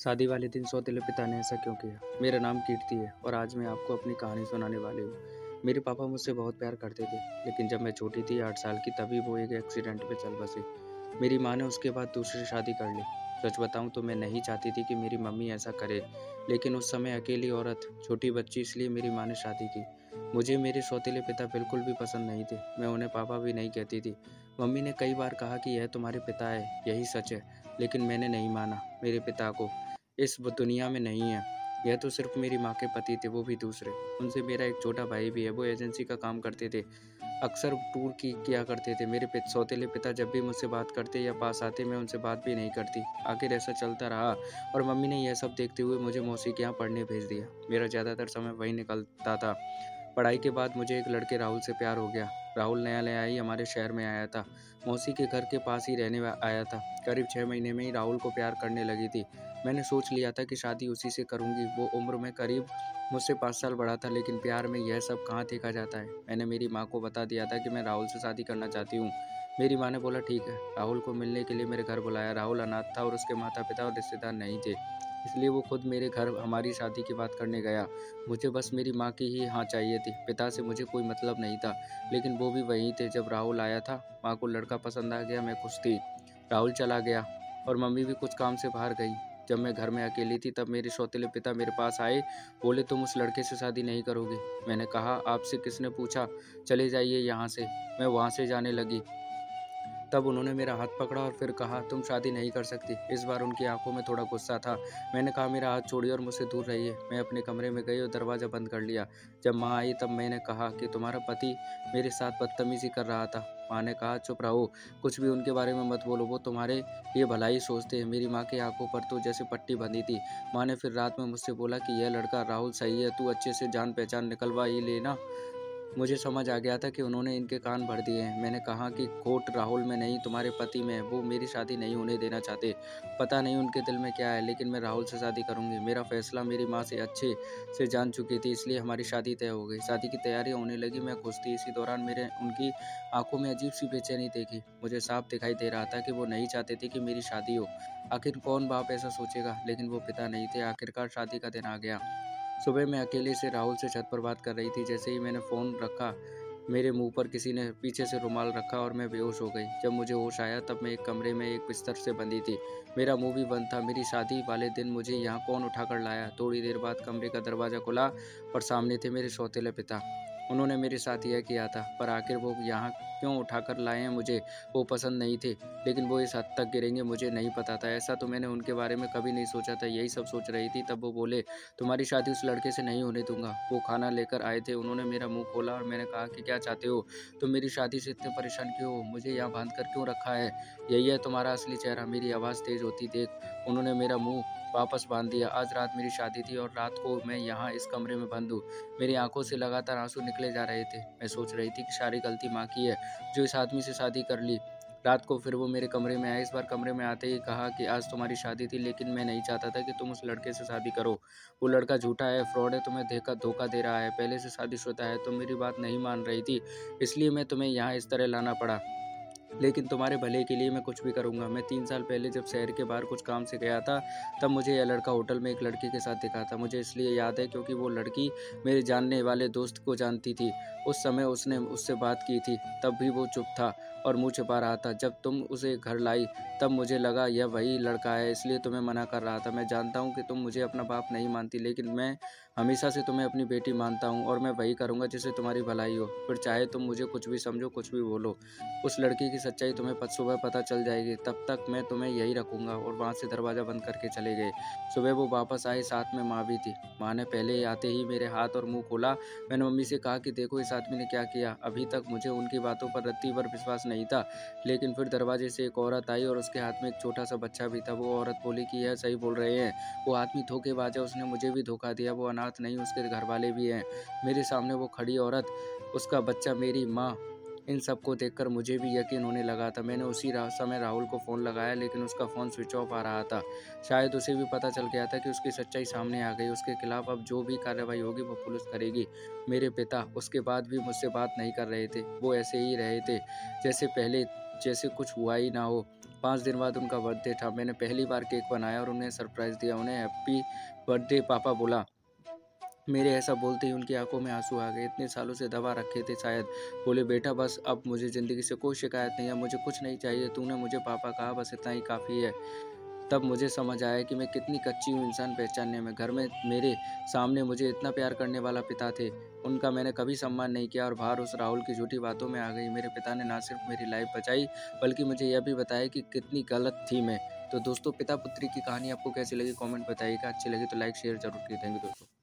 शादी वाले दिन सौतेले पिता ने ऐसा क्यों किया? मेरा नाम कीर्ति है और आज मैं आपको अपनी कहानी सुनाने वाली हूँ। मेरे पापा मुझसे बहुत प्यार करते थे, लेकिन जब मैं छोटी थी 8 साल की तभी वो एक एक्सीडेंट में चल बसे। मेरी माँ ने उसके बाद दूसरी शादी कर ली। सच बताऊँ तो मैं नहीं चाहती थी कि मेरी मम्मी ऐसा करे, लेकिन उस समय अकेली औरत, छोटी बच्ची इसलिए मेरी माँ ने शादी की। मुझे मेरे सौतेले पिता बिल्कुल भी पसंद नहीं थे, मैं उन्हें पापा भी नहीं कहती थी। मम्मी ने कई बार कहा कि यह तुम्हारे पिता है, यही सच है, लेकिन मैंने नहीं माना। मेरे पिता को इस दुनिया में नहीं है। यह तो सिर्फ मेरी माँ के पति थे, वो भी दूसरे। उनसे मेरा एक छोटा भाई भी है, वो एजेंसी का काम करते थे। अक्सर टूर किया करते थे। मेरे सौतेले पिता जब भी मुझसे बात करते या पास आते, मैं उनसे बात भी नहीं करती। आखिर ऐसा चलता रहा और मम्मी ने यह सब देखते हुए मुझे मौसी के यहाँ पढ़ने भेज दिया। मेरा ज़्यादातर समय वहीं निकलता था। पढ़ाई के बाद मुझे एक लड़के राहुल से प्यार हो गया। राहुल नया-नया ही हमारे शहर में आया था। मौसी के घर के पास ही रहने आया था। करीब 6 महीने में ही राहुल को प्यार करने लगी थी। मैंने सोच लिया था कि शादी उसी से करूँगी। वो उम्र में करीब मुझसे 5 साल बड़ा था, लेकिन प्यार में यह सब कहाँ देखा जाता है। मैंने मेरी माँ को बता दिया था कि मैं राहुल से शादी करना चाहती हूँ। मेरी माँ ने बोला ठीक है। राहुल को मिलने के लिए मेरे घर बुलाया। राहुल अनाथ था और उसके माता-पिता और रिश्तेदार नहीं थे। इसलिए वो खुद मेरे घर हमारी शादी की बात करने गया। मुझे बस मेरी माँ की ही हाँ चाहिए थी। पिता से मुझे कोई मतलब नहीं था, लेकिन वो भी वहीं थे जब राहुल आया था। माँ को लड़का पसंद आ गया, मैं खुश थी। राहुल चला गया और मम्मी भी कुछ काम से बाहर गई। जब मैं घर में अकेली थी तब मेरे सौतेले पिता मेरे पास आए, बोले तुम उस लड़के से शादी नहीं करोगी। मैंने कहा आपसे किसने पूछा, चले जाइए यहाँ से। मैं वहाँ से जाने लगी। तब उन्होंने मेरा हाथ पकड़ा और फिर कहा तुम शादी नहीं कर सकती। इस बार उनकी आंखों में थोड़ा गुस्सा था। मैंने कहा मेरा हाथ छोड़िए और मुझसे दूर रहिए। मैं अपने कमरे में गई और दरवाज़ा बंद कर लिया। जब माँ आई तब मैंने कहा कि तुम्हारा पति मेरे साथ बदतमीजी कर रहा था। माँ ने कहा चुप रहो, कुछ भी उनके बारे में मत बोलो, वो तुम्हारे लिए भलाई सोचते हैं। मेरी माँ की आंखों पर तो जैसे पट्टी बंधी थी। माँ ने फिर रात में मुझसे बोला कि यह लड़का राहुल सही है, तू अच्छे से जान पहचान निकलवा ही लेना। मुझे समझ आ गया था कि उन्होंने इनके कान भर दिए हैं। मैंने कहा कि खोट राहुल में नहीं, तुम्हारे पति में है। वो मेरी शादी नहीं होने देना चाहते। पता नहीं उनके दिल में क्या है, लेकिन मैं राहुल से शादी करूंगी। मेरा फैसला मेरी माँ से अच्छे से जान चुकी थी, इसलिए हमारी शादी तय हो गई। शादी की तैयारी होने लगी, मैं खुश थी। इसी दौरान मेरे उनकी आंखों में अजीब सी बेचैनी देखी। मुझे साफ दिखाई दे रहा था कि वो नहीं चाहते थे कि मेरी शादी हो। आखिर कौन बाप ऐसा सोचेगा, लेकिन वो पिता नहीं थे। आखिरकार शादी का दिन आ गया। सुबह मैं अकेले से राहुल से छत पर बात कर रही थी। जैसे ही मैंने फ़ोन रखा, मेरे मुंह पर किसी ने पीछे से रुमाल रखा और मैं बेहोश हो गई। जब मुझे होश आया तब मैं एक कमरे में एक बिस्तर से बंधी थी। मेरा मुंह भी बंद था। मेरी शादी वाले दिन मुझे यहाँ कौन उठाकर लाया? थोड़ी देर बाद कमरे का दरवाज़ा खुला और सामने थे मेरे सौतेले पिता। उन्होंने मेरे साथ यह किया था, पर आखिर वो यहाँ क्यों उठाकर लाए हैं मुझे, वो पसंद नहीं थे। लेकिन वो इस हद तक गिरेंगे मुझे नहीं पता था। ऐसा तो मैंने उनके बारे में कभी नहीं सोचा था। यही सब सोच रही थी तब वो बोले तुम्हारी शादी उस लड़के से नहीं होने दूंगा। वो खाना लेकर आए थे। उन्होंने मेरा मुंह खोला और मैंने कहा कि क्या चाहते हो? तुम मेरी शादी से इतने परेशान क्यों हो? मुझे यहाँ बांध कर क्यों रखा है? यही है तुम्हारा असली चेहरा? मेरी आवाज़ तेज होती देख उन्होंने मेरा मुंह वापस बांध दिया। आज रात मेरी शादी थी और रात को मैं यहाँ इस कमरे में बंद हूँ। मेरी आंखों से लगातार आंसू निकले जा रहे थे। मैं सोच रही थी कि सारी गलती माँ की है, जो इस आदमी से शादी कर ली। रात को फिर वो मेरे कमरे में आए। इस बार कमरे में आते ही कहा कि आज तुम्हारी शादी थी, लेकिन मैं नहीं चाहता था कि तुम उस लड़के से शादी करो। वो लड़का झूठा है, फ्रॉड है, तुम्हें धोखा दे रहा है, पहले से शादीशुदा है। तुम मेरी बात नहीं मान रही थी, इसलिए मैं तुम्हें यहाँ इस तरह लाना पड़ा। लेकिन तुम्हारे भले के लिए मैं कुछ भी करूँगा। मैं 3 साल पहले जब शहर के बाहर कुछ काम से गया था, तब मुझे यह लड़का होटल में एक लड़की के साथ दिखा था। मुझे इसलिए याद है क्योंकि वो लड़की मेरे जानने वाले दोस्त को जानती थी। उस समय उसने उससे बात की थी, तब भी वो चुप था और मुँह छिपा रहा था। जब तुम उसे घर लाई, तब मुझे लगा यह वही लड़का है, इसलिए तुम्हें मना कर रहा था। मैं जानता हूँ कि तुम मुझे अपना बाप नहीं मानती, लेकिन मैं हमेशा से तुम्हें अपनी बेटी मानता हूँ और मैं वही करूँगा जिससे तुम्हारी भलाई हो। फिर चाहे तुम मुझे कुछ भी समझो, कुछ भी बोलो। उस लड़की की सच्चाई तुम्हें सुबह पता चल जाएगी। तब तक मैं तुम्हें यही रखूँगा। और वहाँ से दरवाज़ा बंद करके चले गए। सुबह वो वापस आए, साथ में माँ भी थी। माँ ने पहले आते ही मेरे हाथ और मुँह खोला। मैंने मम्मी से कहा कि देखो इस आदमी ने क्या किया। अभी तक मुझे उनकी बातों पर रत्ती भर विश्वास नहीं था, लेकिन फिर दरवाजे से एक औरत आई और उसके हाथ में एक छोटा सा बच्चा भी था। वो औरत बोली कि यह सही बोल रहे हैं, वो आदमी धोखेबाज है, उसने मुझे भी धोखा दिया। वो अनाथ नहीं, उसके घर वाले भी हैं। मेरे सामने वो खड़ी औरत, उसका बच्चा, मेरी माँ, इन सबको देखकर मुझे भी यकीन होने लगा था। मैंने उसी समय राहुल को फ़ोन लगाया, लेकिन उसका फ़ोन स्विच ऑफ आ रहा था। शायद उसे भी पता चल गया था कि उसकी सच्चाई सामने आ गई। उसके खिलाफ अब जो भी कार्रवाई होगी वो पुलिस करेगी। मेरे पिता उसके बाद भी मुझसे बात नहीं कर रहे थे। वो ऐसे ही रहे थे जैसे पहले जैसे कुछ हुआ ही ना हो। 5 दिन बाद उनका बर्थडे था। मैंने पहली बार केक बनाया और उन्हें सरप्राइज़ दिया। उन्हें हैप्पी बर्थडे पापा बोला। मेरे ऐसा बोलते ही उनकी आंखों में आंसू आ गए। इतने सालों से दबा रखे थे शायद। बोले, बेटा बस अब मुझे ज़िंदगी से कोई शिकायत नहीं है, मुझे कुछ नहीं चाहिए। तूने मुझे पापा कहा, बस इतना ही काफ़ी है। तब मुझे समझ आया कि मैं कितनी कच्ची हूँ इंसान पहचानने में। घर में मेरे सामने मुझे इतना प्यार करने वाला पिता थे, उनका मैंने कभी सम्मान नहीं किया और बाहर उस राहुल की झूठी बातों में आ गई। मेरे पिता ने ना सिर्फ मेरी लाइफ बचाई, बल्कि मुझे यह भी बताया कि कितनी गलत थी मैं। तो दोस्तों, पिता पुत्री की कहानी आपको कैसी लगी कमेंट बताइएगा। अच्छी लगी तो लाइक शेयर ज़रूर कीजिए। थैंक यू दोस्तों।